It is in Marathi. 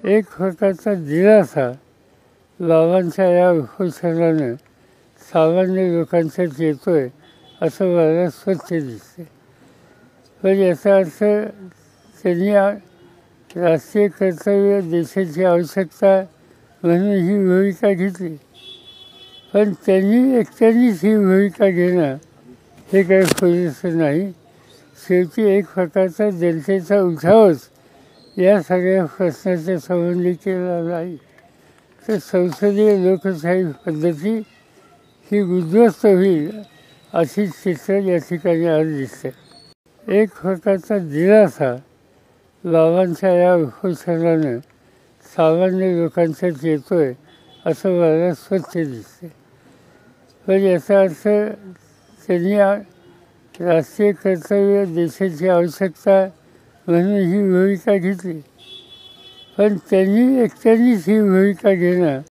एक प्रकारचा दिलासा बाबांच्या या उपोषणानं सामान्य लोकांच्यात येतोय असं मला स्वच्छ दिसते. पण याचा अर्थ त्यांनी राष्ट्रीय कर्तव्य, देशाची आवश्यकता म्हणून ही भूमिका घेतली. पण त्यांनी एकट्यानेच ही भूमिका घेणं हे काही पुरेसं नाही. शेवटी एक प्रकारचा जनतेचा उठावच या सगळ्या प्रश्नाच्या संबंधी केला नाही तर संसदीय लोकशाही पद्धती ही उद्ध्वस्त होईल अशी चित्र या ठिकाणी आज दिसते. एक प्रकारचा दिलासा बाबांच्या या उपोषणानं सामान्य लोकांच्यात येतोय असं मला स्वच्छ दिसते. पण याचा अर्थ त्यांनी राष्ट्रीय कर्तव्य, देशाची आवश्यकता म्हणून ही भूमिका घेतली. पण त्यांनी एकट्यानेच ही भूमिका घेणं